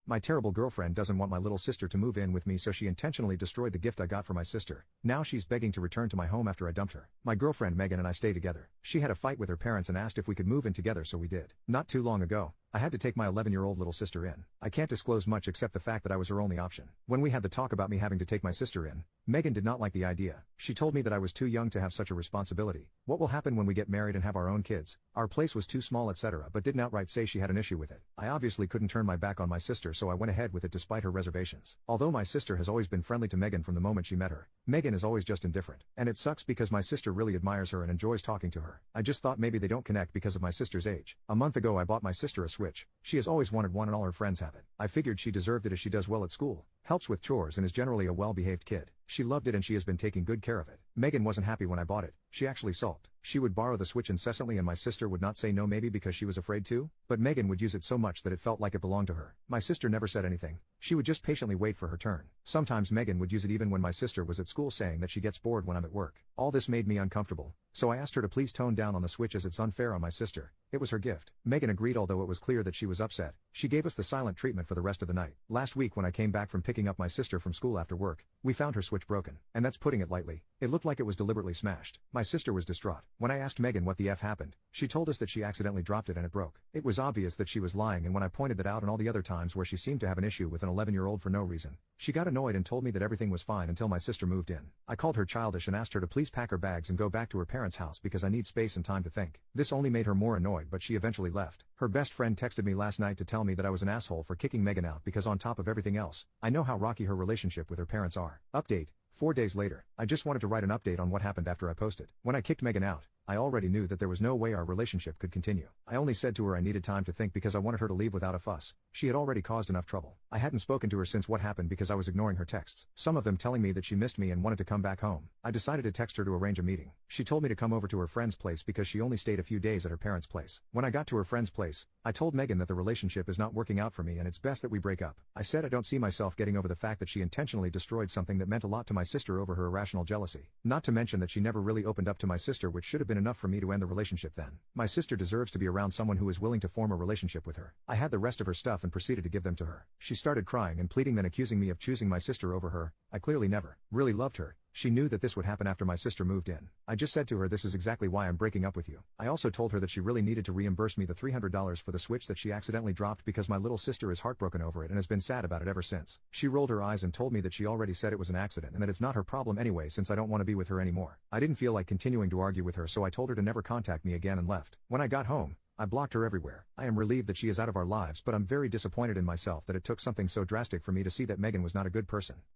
My terrible girlfriend doesn't want my little sister to move in with me, so she intentionally destroyed the gift I got for my sister. Now she's begging to return to my home after I dumped her. My girlfriend Megan and I stay together. She had a fight with her parents and asked if we could move in together, so we did. Not too long ago, I had to take my 11-year-old little sister in. I can't disclose much except the fact that I was her only option. When we had the talk about me having to take my sister in, Megan did not like the idea. She told me that I was too young to have such a responsibility. What will happen when we get married and have our own kids? Our place was too small, etc., but didn't outright say she had an issue with it. I obviously couldn't turn my back on my sister, so I went ahead with it despite her reservations. Although my sister has always been friendly to Megan from the moment she met her, Megan is always just indifferent. And it sucks because my sister really admires her and enjoys talking to her. I just thought maybe they don't connect because of my sister's age. A month ago I bought my sister a Switch. She has always wanted one and all her friends have it. I figured she deserved it as she does well at school, helps with chores and is generally a well-behaved kid. She loved it and she has been taking good care of it. Megan wasn't happy when I bought it. She actually sulked. She would borrow the Switch incessantly and my sister would not say no, maybe because she was afraid to, but Megan would use it so much that it felt like it belonged to her. My sister never said anything. She would just patiently wait for her turn. Sometimes Megan would use it even when my sister was at school, saying that she gets bored when I'm at work. All this made me uncomfortable, so I asked her to please tone down on the Switch as it's unfair on my sister. It was her gift. Megan agreed, although it was clear that she was upset. She gave us the silent treatment for the rest of the night. Last week when I came back from picking up my sister from school after work, we found her Switch broken. And that's putting it lightly. It looked like it was deliberately smashed. My sister was distraught. When I asked Megan what the F happened, she told us that she accidentally dropped it and it broke. It was obvious that she was lying, and when I pointed that out and all the other times where she seemed to have an issue with an 11-year-old for no reason, she got annoyed and told me that everything was fine until my sister moved in. I called her childish and asked her to please pack her bags and go back to her parents' house because I need space and time to think. This only made her more annoyed, but she eventually left. Her best friend texted me last night to tell me that I was an asshole for kicking Megan out because on top of everything else, I know how rocky her relationship with her parents are. Update: 4 days later. I just wanted to write an update on what happened after I posted. When I kicked Megan out, I already knew that there was no way our relationship could continue. I only said to her I needed time to think because I wanted her to leave without a fuss. She had already caused enough trouble. I hadn't spoken to her since what happened because I was ignoring her texts, some of them telling me that she missed me and wanted to come back home. I decided to text her to arrange a meeting. She told me to come over to her friend's place because she only stayed a few days at her parents' place. When I got to her friend's place, I told Megan that the relationship is not working out for me and it's best that we break up. I said I don't see myself getting over the fact that she intentionally destroyed something that meant a lot to my sister over her irrational jealousy. Not to mention that she never really opened up to my sister, which should have been enough for me to end the relationship then. My sister deserves to be around someone who is willing to form a relationship with her. I had the rest of her stuff and proceeded to give them to her. She started crying and pleading, then accusing me of choosing my sister over her. I clearly never really loved her. She knew that this would happen after my sister moved in. I just said to her, this is exactly why I'm breaking up with you. I also told her that she really needed to reimburse me the $300 for the Switch that she accidentally dropped because my little sister is heartbroken over it and has been sad about it ever since. She rolled her eyes and told me that she already said it was an accident and that it's not her problem anyway since I don't want to be with her anymore. I didn't feel like continuing to argue with her, so I told her to never contact me again and left. When I got home, I blocked her everywhere. I am relieved that she is out of our lives, but I'm very disappointed in myself that it took something so drastic for me to see that Megan was not a good person.